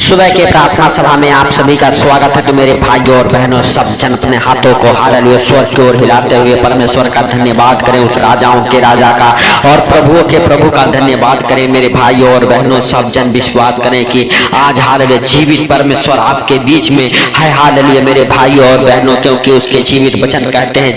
सुबह के प्रार्थना सभा में आप सभी का स्वागत है। तो मेरे भाइयों और बहनों, सब जन अपने हाथों को हालेलुया स्वर की ओर हिलाते हुए परमेश्वर का धन्यवाद करें, उस राजाओं के राजा का और प्रभुओं के प्रभु का धन्यवाद करें। मेरे भाइयों और बहनों, सब जन विश्वास करें कि आज हालेलुया जीवित परमेश्वर आपके बीच में है। हालेलुया मेरे भाइयों और बहनों, क्योंकि उसके जीवित वचन कहते हैं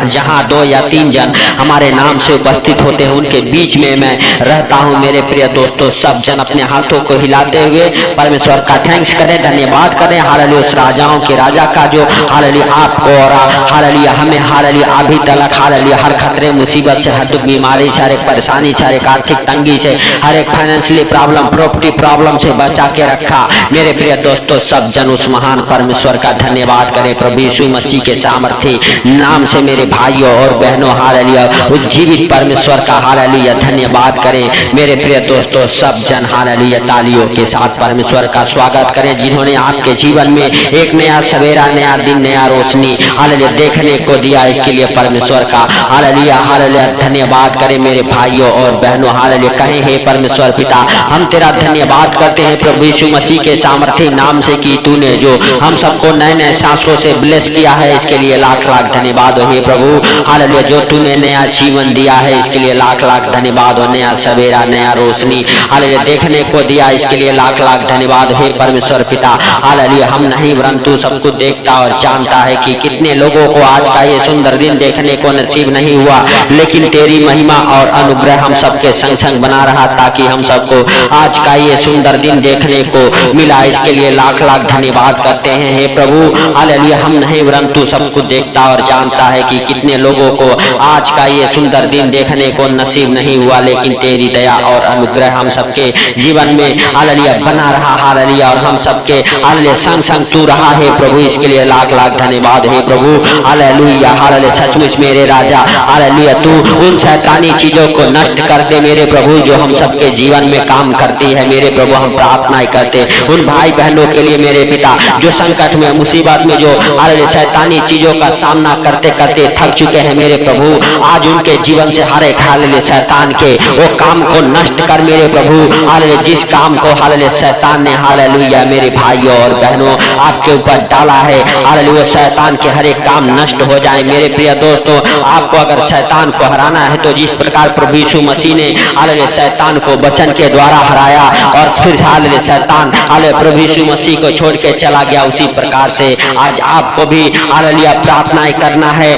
जहाँ 2 या 3 जन हमारे नाम से उपस्थित होते हैं उनके बीच में मैं रहता हूँ। मेरे प्रिय दोस्तों, सब जन अपने हाथों को हिलाते हुए परमेश्वर का थैंक्स करें, धन्यवाद करें हालेलुया उस राजाओं के राजा का जो हालेलुया आपको और हालेलुया हमें हालेलुया अभी तक हालेलुया हर खतरे मुसीबत से, हर दुख बीमारी से, हर एक परेशानी से, हर एक आर्थिक तंगी से, हर एक फाइनेंशियली प्रॉब्लम, प्रॉपर्टी प्रॉब्लम से बचा के रखा। मेरे प्रिय दोस्तों, सब जन उस महान परमेश्वर का धन्यवाद करें। प्रभु यीशु मसीह के सामर्थी नाम से मेरे भाइयों और बहनों हालेलुया उस जीवित परमेश्वर का हालेलुया धन्यवाद करें। मेरे प्रिय दोस्तों, सब जन हालेलुया तालियों के साथ परमेश्वर का स्वागत करें, जिन्होंने आपके जीवन में एक नया सवेरा, नया दिन, नया रोशनी हालेलुया देखने को दिया। इसके लिए परमेश्वर का हालेलुया हालेलुया धन्यवाद करें। मेरे भाइयों और बहनों हालेलुया कहें, हे परमेश्वर पिता, हम तेरा धन्यवाद करते हैं प्रभु यीशु मसीह के सामर्थी नाम से कि तूने जो हम सबको नए नए सांसों से ब्लेस किया है, इसके लिए लाख लाख धन्यवाद हो। हे प्रभु हालेलुया, जो तूने नया जीवन दिया है, इसके लिए लाख लाख धन्यवाद हो। नया सवेरा, नया रोशनी हालेलुया देखने को दिया, इसके लिए लाख लाख धन्यवाद। हे परमेश्वर पिता हालेलुया, हम नहीं परंतु सब कुछ देखता और जानता है कि कितने लोगों को आज का ये सुंदर दिन देखने को नसीब नहीं हुआ, लेकिन तेरी महिमा और अनुग्रह हम सबके संग संग बना रहा ताकि हम सबको आज का ये सुंदर दिन देखने को मिला। इसके लिए लाख लाख धन्यवाद करते हैं। हे प्रभु हालेलुया, हम नहीं परंतु सब कुछ देखता और जानता है कि कितने लोगों को आज का ये सुंदर दिन देखने को नसीब नहीं हुआ, लेकिन तेरी दया और अनुग्रह हम सबके जीवन में हालेलुया बना रहा हालेलुया, और हम सबके हालेलुया संग संग तू रहा है प्रभु। इसके लिए लाख लाख धन्यवाद। हे प्रभु हालेलुया हालेलुया, सचमुच मेरे राजा हालेलुया, तू उन शैतानी चीजों को नष्ट कर दे मेरे प्रभु जो हम सबके जीवन में काम करती है। मेरे प्रभु हम प्रार्थना करते उन भाई बहनों के लिए मेरे पिता जो संकट में, मुसीबत में, जो हालेलुया शैतानी चीजों का सामना करते करते थक चुके हैं मेरे प्रभु, आज उनके जीवन से हर एक हालेलुया शैतान के वो काम को नष्ट कर मेरे प्रभु हालेलुया। जिस काम को हालेलुया शैतान ने हालेलुया मेरे भाइयों और बहनों आपके ऊपर डाला है, हालेलुया शैतान के हर एक काम नष्ट हो जाए। मेरे प्रिय दोस्तों, आपको अगर शैतान को हराना है तो जिस प्रकार प्रभु यीशु मसीह ने हालेलुया शैतान को वचन के द्वारा हराया और फिर हालेलुया शैतान हालेलुया प्रभु यीशु मसीह को छोड़ के चला गया, उसी प्रकार से आज आपको भी हालेलुया प्रार्थनाएं करना है।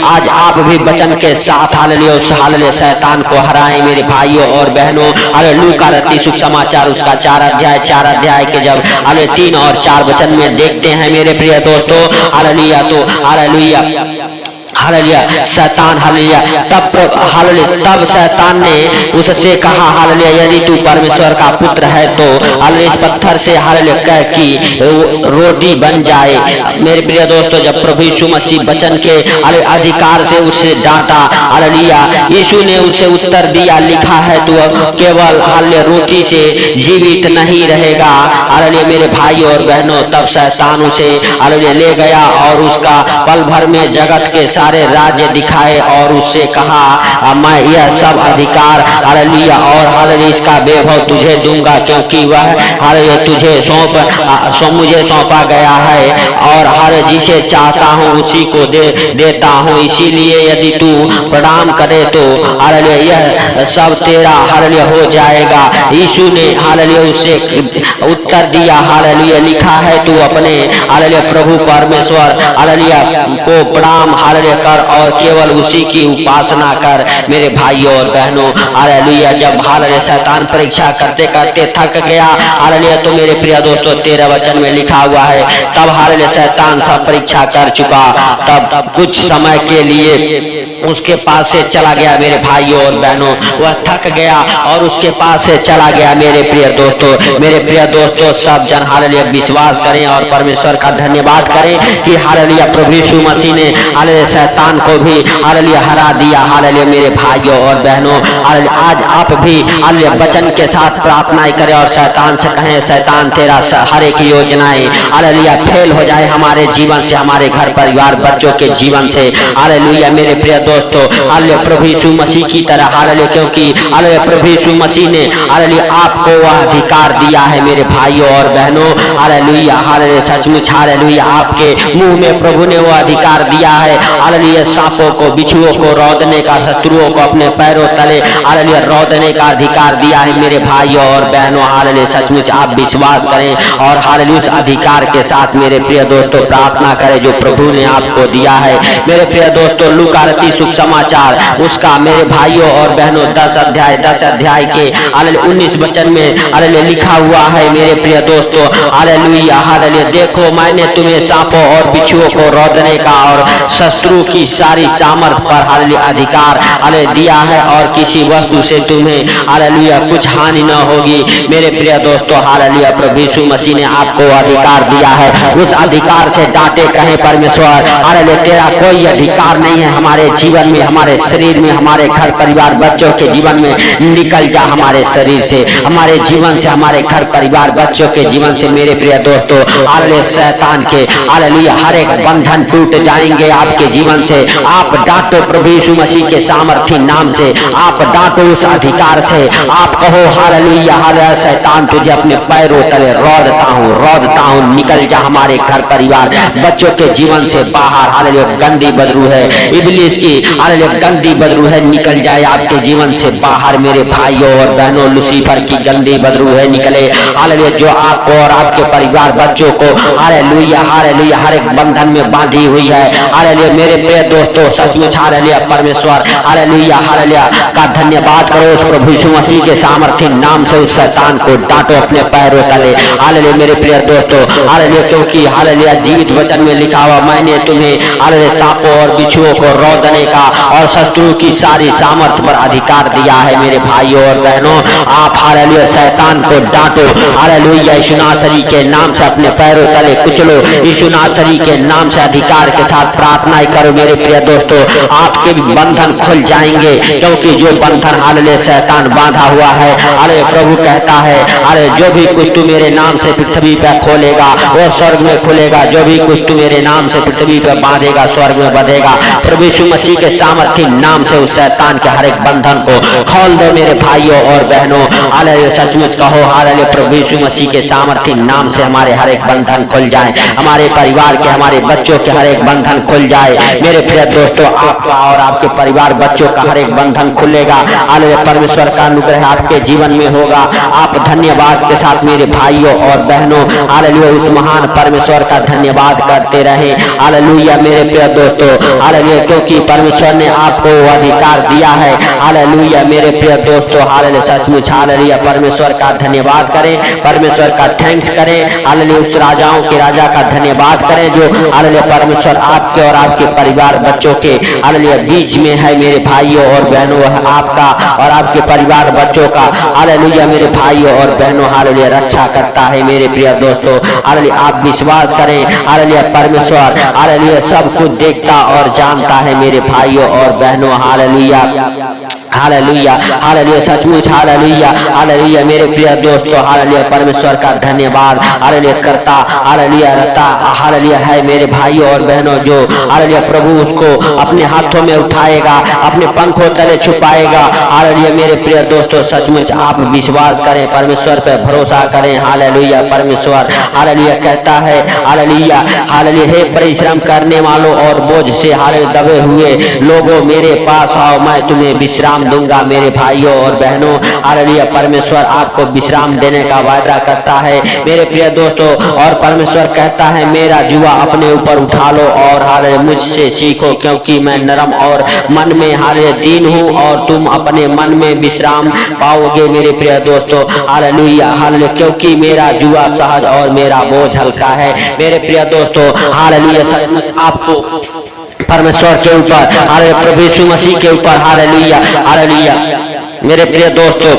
आज आप भी वचन के साथ हालेलुया उस हालेलुया शैतान को हराएं मेरे भाइयों और बहनों। हालेलुया लूका रत्ती शुभ समाचार उसका 4 अध्याय के जब हालेलुया 3 और 4 वचन में देखते हैं मेरे प्रिय दोस्तों हालेलुया, तो हालेलुया हालेलुया शैतान हालेलुया तब शैतान ने उससे कहा हालेलुया, यदि तू परमेश्वर का पुत्र है तो हालेलुया इस पत्थर से हालेलुया कह कि रोटी बन जाए। मेरे प्रिय दोस्तों, जब प्रभु यीशु मसीह वचन के हालेलुया अधिकार से उससे डांटा हालेलुया, यीशु ने उसे उत्तर दिया, लिखा है तू केवल हालेलुया रोटी से जीवित नहीं रहेगा हालेलुया मेरे भाई और बहनों। तब शैतान उसे हालेलुया ले गया और उसका पल भर में जगत के सारे राज्य दिखाए और उससे कहा, मैं यह सब अधिकार हालेलुया और हालेलुया इसका वैभव तुझे दूंगा, क्योंकि वह हालेलुया मुझे सौंपा गया है और हर जिसे चाहता हूँ उसी को देता हूँ। इसीलिए यदि तू प्रणाम करे तो हालेलुया यह सब तेरा हालेलुया हो जाएगा। यीशु ने हालेलुया उससे उत्तर दिया, हालेलुया लिखा है तू अपने हालेलुया प्रभु परमेश्वर हालेलुया को प्रणाम हालेलुया कर और केवल उसी की उपासना कर। मेरे भाइयों और बहनों हालेलुया, जब हालेलुया शैतान परीक्षा करते करते थक गया हालेलुया, तो मेरे प्रिय दोस्तों 13 वचन में लिखा हुआ है, तब हालेलुया शैतान सब परीक्षा कर चुका, तब कुछ समय के लिए उसके पास से चला गया। मेरे भाइयों और बहनों, वह थक गया और उसके पास से चला गया। मेरे प्रिय दोस्तों सब जन हालेलुया विश्वास करें और परमेश्वर का धन्यवाद करें कि हालेलुया प्रभु यीशु मसीह ने हालेलुया शैतान को भी हालेलुया हरा दिया। हालेलुया मेरे भाइयों और बहनों, आज आप भी हालेलुया वचन के साथ प्रार्थनाएं करें और शैतान से कहें, शैतान तेरा हर एक योजनाएं हालेलुया फेल हो जाए हमारे जीवन से, हमारे घर परिवार बच्चों के जीवन से। हालेलुया मेरे प्रिय दोस्तों, हालेलुया प्रभु यीशु मसीह की तरह हालेलुया, क्योंकि हालेलुया प्रभु यीशु मसीह ने हालेलुया आपको वह अधिकार दिया है मेरे भाइयों और बहनों। हालेलुया हालेलुया सचमुच हालेलुया आपके मुंह में प्रभु ने वो अधिकार दिया है हालेलुया सांपों को, बिच्छुओं को रौदने का, शत्रुओं को अपने पैरों तले हालेलुया रौदने का अधिकार दिया है मेरे भाइयों और बहनों। हालेलुया सचमुच आप विश्वास करें और हालेलुया उस अधिकार के साथ मेरे प्रिय दोस्तों प्रार्थना करें जो प्रभु ने आपको दिया है। मेरे प्रिय दोस्तों लूका रचित शुभ समाचार उसका मेरे भाइयों और बहनों 10 अध्याय के हालेलुया 19 वचन में हालेलुया लिखा हुआ है मेरे प्रिय दोस्तों। हालेलुया हालेलुया देखो मैंने तुम्हें सांपों और बिच्छुओं को रौदने का और शत्रु की सारी सामर्थ पर हालेलुया अधिकार हालेलुया दिया है और किसी वस्तु से तुम्हें हालेलुया कुछ हानि न होगी। मेरे प्रिय दोस्तों हालेलुया प्रभु यीशु मसीह ने आपको अधिकार दिया है, उस अधिकार से डांटे कहें परमेश्वर हालेलुया तेरा कोई अधिकार नहीं है हमारे जीवन में, हमारे शरीर में, हमारे घर परिवार बच्चों के जीवन में। निकल जा हमारे शरीर से, हमारे जीवन से, हमारे घर परिवार बच्चों के जीवन से। मेरे प्रिय दोस्तों हालेलुया शैतान के हालेलुया हर एक बंधन टूट जाएंगे आपके जीवन से। आप डांटो प्रभु यीशु मसीह के सामर्थी नाम से, आप डांटो उस अधिकार से। आप कहो हालेलुया हालेलुया शैतान तुझे अपने पैरों तले रौदता हूँ, निकल जा हमारे घर परिवार बच्चों के जीवन से बाहर। हालेलुया गंदी बदबू है इब्लीस की, हालेलुया गंदी बदबू है, निकल जाए आपके जीवन से बाहर। मेरे भाइयों और बहनों लूसीफर की गंदी बदबू है, निकले हालेलुया जो आपको और आपके परिवार बच्चों को हालेलुया हालेलुया हर एक बंधन में बांधी हुई है। हालेलुया मेरे प्रिय दोस्तों सचमुच हालेलुया परमेश्वर हालेलुया हालेलुया का धन्यवाद करो उस प्रभु यीशु मसीह के सामर्थ्य नाम से। उस शैतान को डांटो अपने पैरों तले। हालेलुया मेरे प्रिय दोस्तों हालेलुया क्योंकि हालेलुया जीवित वचन में लिखा हुआ मैंने तुम्हें हालेलुया सांपों और बिच्छुओं को रौदने का और शत्रु की सारी सामर्थ पर अधिकार दिया है। मेरे भाइयों और बहनों आप हालेलुया शैतान को डांटो हालेलुया यीशु नासरी के नाम से अपने पैरों तले कुचलो, यीशु नासरी के नाम से अधिकार के साथ प्रार्थनाएं करो। मेरे प्रिय दोस्तों आपके भी बंधन खुल जाएंगे, क्योंकि जो बंधन हालेलुया शैतान बांधा हुआ है हालेलुया प्रभु कहता है हालेलुया जो भी कुछ तू मेरे नाम से पृथ्वी पर खोलेगा वो स्वर्ग में खुलेगा, जो भी कुछ तू मेरे नाम से पृथ्वी पर बांधेगा स्वर्ग में बंधेगा। प्रभु यीशु मसीह के सामर्थ्य नाम से उस शैतान के हर एक बंधन को खोल दो मेरे भाइयों और बहनों। हालेलुया सचमुच कहो हालेलुया प्रभु यीशु मसीह के सामर्थ्य नाम से हमारे हर एक बंधन खुल जाए, हमारे परिवार के, हमारे बच्चों के हर एक बंधन खुल जाए। मेरे प्रिय दोस्तों आपका और आपके परिवार बच्चों का हर एक बंधन खुलेगा। हालेलुया परमेश्वर का अनुग्रह आपके जीवन में होगा। आप धन्यवाद के साथ मेरे भाइयों और बहनों हालेलुया उस महान परमेश्वर का धन्यवाद करते रहे। हालेलुया मेरे प्रिय दोस्तों हालेलुया क्योंकि परमेश्वर ने आपको अधिकार दिया है। हालेलुया मेरे प्रिय दोस्तों हालेलुया सचमुच हालेलुया परमेश्वर का धन्यवाद करें, परमेश्वर का थैंक्स करें। हालेलुया उस राजाओं के राजा का धन्यवाद करें जो हालेलुया परमेश्वर आपके और आपके परिवार बच्चों के हालेलुया बीच में है। मेरे भाइयों और बहनों आपका और आपके परिवार बच्चों का हालेलुया मेरे भाइयों और बहनों हालेलुया रक्षा करता है। मेरे प्रिय दोस्तों हालेलुया आप विश्वास करें हालेलुया परमेश्वर हालेलुया सब कुछ देखता और जानता है। मेरे भाइयों और बहनों हालेलुया हालेलुया हालेलुया सचमुच हालेलुया हालेलुया मेरे प्रिय दोस्तों हालेलुया परमेश्वर का धन्यवाद हालेलुया करता हालेलुया रहता हालेलुया है। मेरे भाइयों और बहनों जो हालेलुया प्रभु उसको अपने हाथों में उठाएगा, अपने पंखों तले छुपाएगा। हालेलुया मेरे प्रिय दोस्तों सचमुच आप विश्वास करें, परमेश्वर पर भरोसा करें। हालेलुया परमेश्वर हालेलुया कहता है हालेलुया हालेलुया हे परिश्रम करने वालों और बोझ से हालेलुया दबे हुए लोगों मेरे पास आओ, मैं तुम्हें विश्राम दूंगा। मेरे भाइयों और बहनों हालेलुया परमेश्वर आपको विश्राम देने का वायदा करता है। मेरे प्रिय दोस्तों और परमेश्वर कहता है मेरा जुआ अपने ऊपर उठा लो और हालेलुया मुझसे सीखो, क्योंकि मैं नरम और मन में हालेलुया दीन हूँ और तुम अपने मन में विश्राम पाओगे। मेरे प्रिय दोस्तों हालेलुया हालेलुया क्योंकि मेरा जुआ सहज और मेरा बोझ हल्का है। मेरे प्रिय दोस्तों हालेलुया आपको परमेश्वर के ऊपर हालेलुया प्रभु यीशु मसीह के ऊपर हालेलुया हालेलुया मेरे प्रिय दोस्तों,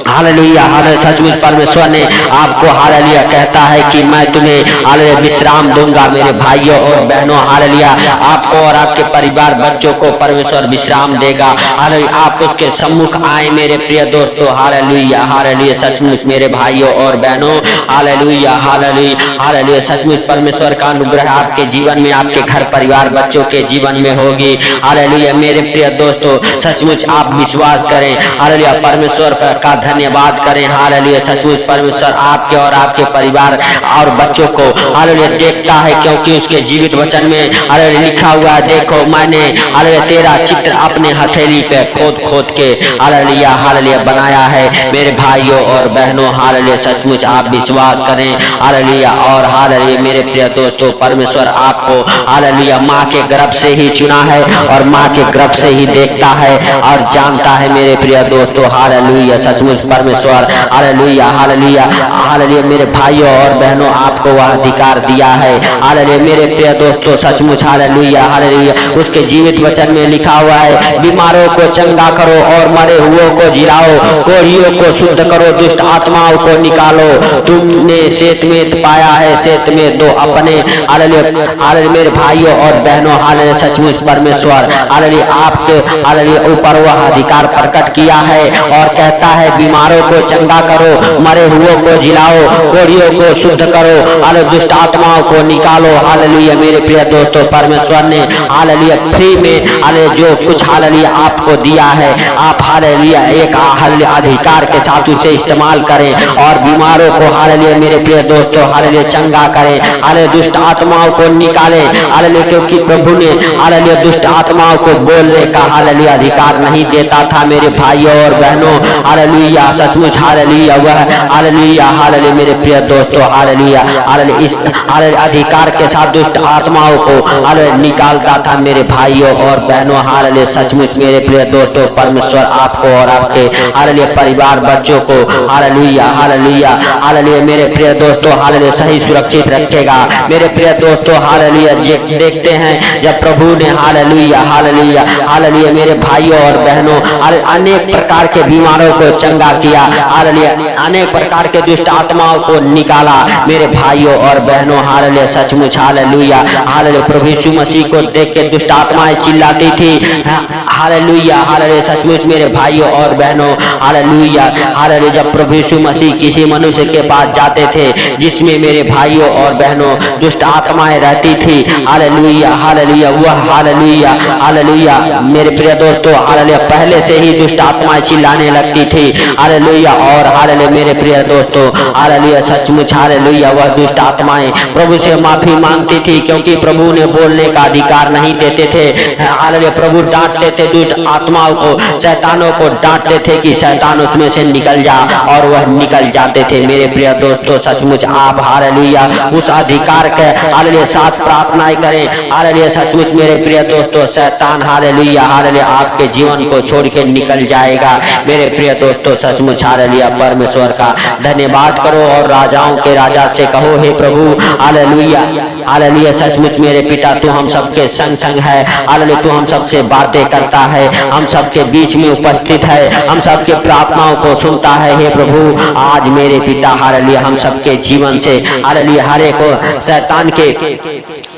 हालेलुया, हालेलुया, सचमुच परमेश्वर ने आपको हालेलुया कहता है कि मैं तुम्हें हालेलुया विश्राम दूंगा। मेरे भाइयों और बहनों, हालेलुया, आपको और आपके परिवार बच्चों को परमेश्वर विश्राम देगा। हालेलुया, आप उसके सम्मुख आए मेरे प्रिय दोस्तों। हालेलुया, हालेलुया, सचमुच मेरे भाइयों और बहनों, हालेलुया, हालेलुया, हालेलुया, सचमुच परमेश्वर का अनुग्रह आपके जीवन में, आपके घर परिवार बच्चों के जीवन में होगी। हालेलुया, मेरे प्रिय दोस्तों, सचमुच आप विश्वास करें। हालेलुया, परमेश्वर का धन्यवाद करें। हालेलुया, सचमुच परमेश्वर आपके और आपके परिवार और बच्चों को हालेलुया देखता है, क्योंकि उसके जीवित वचन में हालेलुया लिखा हुआ है, देखो मैंने हालेलुया तेरा चित्र अपने हथेली पे खोद खोद के हालेलुया हालेलुया बनाया है। मेरे भाइयों और बहनों, हालेलुया, सचमुच आप विश्वास करें। हालेलुया, और हालेलुया मेरे प्रिय दोस्तों, परमेश्वर आपको हालेलुया माँ के गर्भ से ही चुना है और माँ के गर्भ से ही देखता है और जानता है। मेरे प्रिय दोस्तों, हालेलुया, सचमुच परमेश्वर हालेलुया, हालेलुया, हालेलुया, मेरे भाइयों और बहनों, आपको वह अधिकार दिया है। हालेलुया, मेरे प्रिय दोस्तों, सचमुच हालेलुया, हालेलुया, उसके जीवित वचन में लिखा हुआ है, बीमारों को चंगा करो और मरे हुओं को जिलाओ, कोढ़ियों को शुद्ध करो, दुष्ट आत्माओं को निकालो। तुमने शेषमेत पाया है, शेष में दो अपने। हालेलुया, हालेलुया, मेरे भाइयों और बहनों, हालेलुया, सचमुच परमेश्वर हालेलुया आपके हालेलुया ऊपर वह अधिकार प्रकट किया है और कहता है, बीमारों को चंगा करो, मरे हुओं को जिलाओ, कोढ़ियों को शुद्ध करो, हालेलुया, दुष्ट आत्माओं को निकालो। हालेलुया, मेरे प्रिय दोस्तों, परमेश्वर ने हालेलुया फ्री में हालेलुया जो कुछ हालेलुया आपको दिया है, आप हालेलुया एक हालेलुया अधिकार के साथ उसे इस्तेमाल करें और बीमारों को हालेलुया मेरे प्रिय दोस्तों हालेलुया चंगा करें, हालेलुया दुष्ट आत्माओं को निकालें। हालेलुया, क्योंकि प्रभु ने हालेलुया दुष्ट आत्माओं को बोलने का हालेलुया अधिकार नहीं देता था। मेरे भाइयों और बहनों, हालेलुया, सचमुच हालेलुया वह हालेलुया, हालेलुया मेरे प्रिय दोस्तों, हालेलुया, हालेलुया इस हालेलुया अधिकार के साथ दुष्ट आत्माओं को हालेलुया निकालता था। मेरे भाइयों और बहनों, हालेलुया, सचमुच मेरे प्रिय दोस्तों, परमेश्वर आपको और आपके हालेलुया परिवार बच्चों को हालेलुया, हालेलुया, हालेलुया मेरे प्रिय दोस्तों, हालेलुया सही सुरक्षित रखेगा। मेरे प्रिय दोस्तों, हालेलुया देखते हैं जब प्रभु ने हालेलुया, हालेलुया, हालेलुया मेरे भाइयों और बहनों अनेक प्रकार के बीमारों को चंगा किया, हालेलुया अनेक प्रकार के दुष्ट आत्माओं को निकाला। मेरे भाइयों और बहनों, हालेलुया, सचमुच हालेलुया, हालेलुया, प्रभु यीशु मसीह को देख के दुष्ट आत्माएं चिल्लाती थी। हालेलुया, हालेलुया, सचमुच मेरे भाइयों और बहनों, हालेलुया, हालेलुया, जब प्रभु यीशु मसीह किसी मनुष्य के पास जाते थे जिसमें मेरे भाइयों और बहनों दुष्ट आत्माएं रहती थी, हालेलुया, हालेलुया, वह हालेलुया, हालेलुया मेरे प्रिय दोस्तों, हालेलुया पहले से ही दुष्ट आत्माएं चिल्लाने लगती थी। हालेलुया, और हालेलुया मेरे प्रिय दोस्तों, हालेलुया, सचमुच हालेलुया वह दुष्ट आत्माएं प्रभु से माफी मांगती थी, क्योंकि प्रभु ने बोलने का अधिकार नहीं देते थे। हालेलुया, प्रभु डांटते थे दुष्ट आत्माओं को, शैतानों को डांटते थे कि शैतान उसमें से निकल जा, और वह निकल जाते थे। मेरे प्रिय दोस्तों, सचमुच आप हालेलुया उस अधिकार के हालेलुया साथ प्रार्थनाएं करें। हालेलुया, सचमुच मेरे प्रिय दोस्तों, शैतान हालेलुया, हालेलुया आपके जीवन को छोड़ के निकल जाएगा। मेरे प्रिय दोस्तों, सचमुच हालेलुया परमेश्वर का धन्यवाद करो और राजाओं के राजा से कहो, हे प्रभु हालेलुया, हालेलुया, सचमुच मेरे पिता तू हम सबके संग संग है। हालेलुया, तू हम सबसे बातें करता है, हम सबके बीच में उपस्थित है, हम सबके प्रार्थनाओं को सुनता है। हे प्रभु आज मेरे पिता हालेलुया हम सबके जीवन से हालेलुया हर एक शैतान के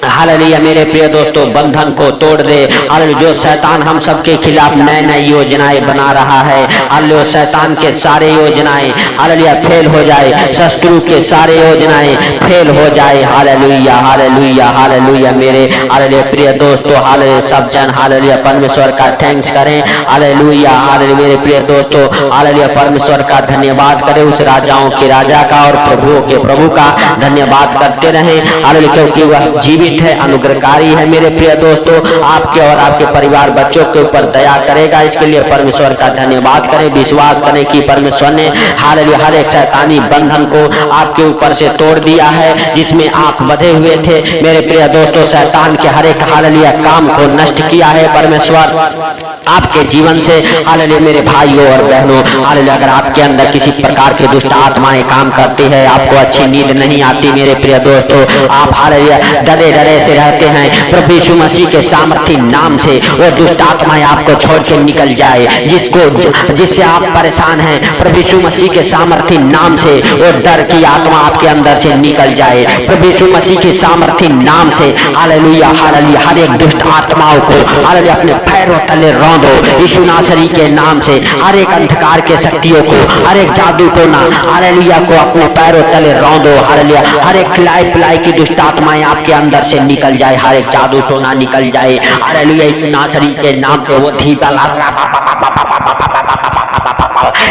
हालेलुया मेरे प्रिय दोस्तों बंधन को तोड़ दे। हालेलुया, जो शैतान हम सबके खिलाफ नए नए योजनाएं बना रहा है, हालेलुया शैतान के सारे योजनाएं हालेलुया फेल हो जाए, शत्रु के सारे योजनाएं फेल हो जाए। हालेलुया, हालेलुया, हालेलुया मेरे हालेलुया प्रिय दोस्तों, हालेलुया सब जन हालेलुया परमेश्वर का थैंक्स करें। हालेलुया, हालेलुया मेरे प्रिय दोस्तों, हालेलुया परमेश्वर का धन्यवाद करें, उस राजाओं के राजा का और प्रभुओं के प्रभु का धन्यवाद करते रहें। हालेलुया, क्योंकि वह जीवित है, अनुग्रहकारी है। मेरे प्रिय दोस्तों, आपके और आपके परिवार बच्चों के ऊपर दया करेगा, इसके लिए परमेश्वर का धन्यवाद करें। विश्वास करें कि परमेश्वर ने हालेलुया हर एक शैतानी बंधन को आपके ऊपर से तोड़ दिया है जिसमें आप बंधे हुए थे। मेरे प्रिय दोस्तों, शैतान के हर एक हालेलुया काम को नष्ट किया है परमेश्वर आपके जीवन से। हालेलुया मेरे भाइयों और बहनों, हालेलुया अगर आपके अंदर किसी प्रकार की दुष्ट आत्माएं काम करती है, आपको अच्छी नींद नहीं आती, मेरे प्रिय दोस्तों आप हालेलुया डरे डरे से रहते हैं, प्रभु यीशु मसीह के सामर्थी नाम से वो दुष्ट आत्माएं आपको छोड़ के निकल जाए। जिससे आप परेशान हैं, प्रभु यीशु मसीह के सामर्थी नाम से वो डर की आत्मा आपके अंदर से निकल जाए। प्रभु यीशु मसीह के सामर्थी नाम से हालेलुया हालेलुया हर एक दुष्ट आत्माओं को हालेलुया अपने पैरों तले रौंदो यीशु नासरी के नाम से। हर एक अंधकार के शक्तियों को, हर एक जादू टोना हालेलुया को अपने पैरों तले रौंदो हालेलुया। हर एक खिलाई पिलाई की दुष्ट आत्माएं आपके अंदर से निकल जाए, हर एक जादू टोना निकल जाए हालेलुया यीशु नासरी के नाम से। वो धीबा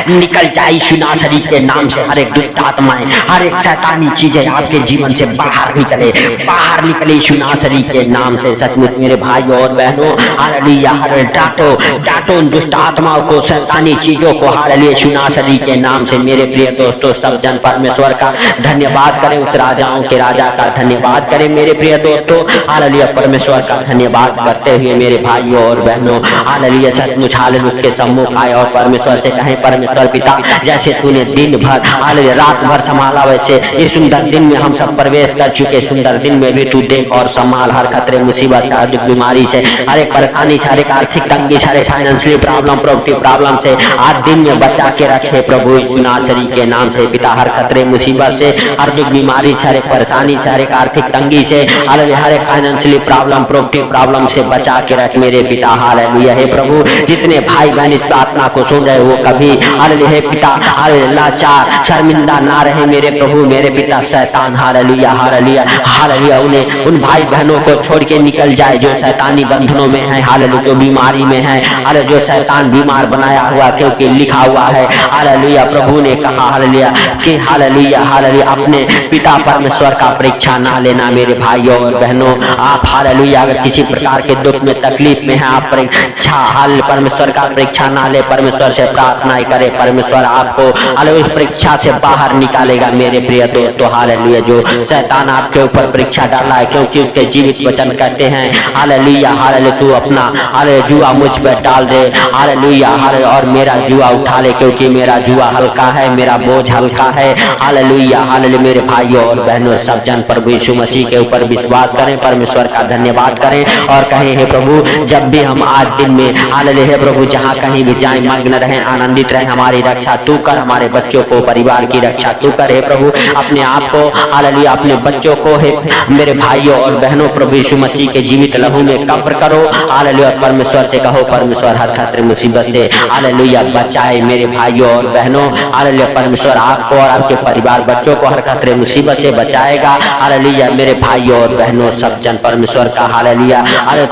निकल जाए यीशु नासरी के नाम से। हर एक दुष्ट आत्माएं, हर एक शैतानी चीजें आपके जीवन से बाहर निकले, बाहर निकले यीशु नासरी के नाम से। सचमुच मेरे भाइयों और बहनों हालेलुया डांटो उन दुष्ट आत्माओं को, शैतानी चीजों को हालेलुया यीशु नासरी के नाम से। मेरे प्रिय दोस्तों, सब जन परमेश्वर का धन्यवाद करें, उस राजाओं के राजा का धन्यवाद करें। मेरे प्रिय दोस्तों हालेलुया परमेश्वर का धन्यवाद करते हुए मेरे भाइयों और बहनों हालेलुया सचमुच हालेलुया उसके सम्मुख आए और परमेश्वर से कहें, परमेश्वर पिता जैसे तूने दिन भर हालेलुया रात भर संभाला, वैसे इस सुंदर दिन में हम सब प्रवेश कर चुके। सुंदर दिन में भी तू देख और संभाल। हर खतरे मुसीबत से, हर बीमारी से, हर एक परेशानी से, हर एक आर्थिक तंगी, हर एक फाइनेंशियल प्रॉब्लम, प्रॉपर्टी प्रॉब्लम से आज दिन में बचा के रखे प्रभु यीशु नासरी के नाम से। पिता हर खतरे मुसीबत से, हर एक बीमारी से, हर एक परेशानी से, हर एक आर्थिक तंगी से, हर एक फाइनेंशियल प्रॉब्लम, प्रॉपर्टी प्रॉब्लम से बचा के रख मेरे पिता हालेलुया। हे प्रभु जितने भाई बहन इस प्रार्थना को सुन रहे वो कभी हालेलुया हे पिता हालेलुया लाचार शर्मिंदा ना रहे मेरे प्रभु मेरे पिता। शैतान हालेलुया हालेलुया हालेलुया उन्हें उन भाई बहनों को छोड़ के निकल जाए जो शैतानी बंधनों में है हालेलुया, जो बीमारी में है हालेलुया, जो शैतान बीमार बनाया हुआ, क्योंकि लिखा हुआ है हालेलुया प्रभु ने कहा हालेलुया कि हालेलुया हालेलुया अपने पिता परमेश्वर का परीक्षा ना लेना। मेरे भाइयों और बहनों आप हालेलुया अगर किसी प्रकार के दुख में तकलीफ में है, आप परीक्षा हाल परमेश्वर का परीक्षा ना ले, परमेश्वर से प्रार्थना करे, परमेश्वर आपको हालेलुया इस परीक्षा से बाहर निकालेगा। मेरे प्रिय दोस्तों हालेलुया जो शैतान आपके ऊपर परीक्षा डाला है, क्योंकि उसके जीवित वचन कहते हैं हालेलुया हालेलुया तू अपना हालेलुया जुआ मुझ पर डाल दे हालेलुया हालेलुया और मेरा जुआ उठा ले, क्योंकि मेरा जुआ हल्का है, मेरा बोझ हल्का है हालेलुया हालेलुया। मेरे भाइयों और बहनों सब जन प्रभु यीशु मसीह के ऊपर विश्वास करें, परमेश्वर का धन्यवाद करें और कहें हे प्रभु जब भी हम आज दिन में हालेलुया हे प्रभु जहाँ कहीं भी जाएं मग्न रहें, आनंदित रहें, हमारी रक्षा तू कर, हमारे बच्चों को परिवार की रक्षा तू कर। हे प्रभु अपने आप को हालेलुया अपने बच्चों को हे मेरे भाइयों और बहनों प्रभु यीशु मसीह के जीवित लहू में कब्र करो हालेलुया। परमेश्वर से कहो परमेश्वर हर खतरे मुसीबत से हालेलुया बचाए मेरे भाइयों और बहनों हालेलुया। परमेश्वर आपको और आपके परिवार बच्चों को हर खतरे मुसीबत से बचाएगा हालेलुया। मेरे भाइयों और बहनों सब जन परमेश्वर का हालेलुया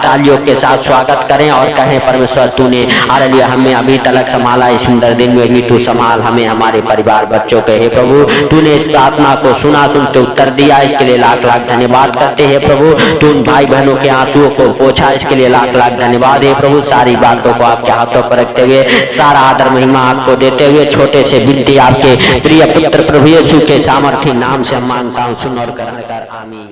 तालियों के साथ स्वागत करें और कहें परमेश्वर तूने हालेलुया हमें अभी तक संभाला, इस सुंदर दिन में भी तू संभाल हमें, हमारे परिवार बच्चों के। हे प्रभु तूने इस प्रार्थना को सुना, सुनते उत्तर दिया, इसके लिए लाख लाख धन्यवाद करते हैं प्रभु। तू उन भाई बहनों के आंसुओं को पोंछा, इसके लिए लाख लाख धन्यवाद है प्रभु। सारी बातों को आपके हाथों पर रखते हुए सारा आदर महिमा आपको देते हुए छोटे से विनती आपके प्रिय पुत्र प्रभु यीशु के सामर्थी नाम से मांगता हूँ, सुन और ग्रहण कर, आमीन।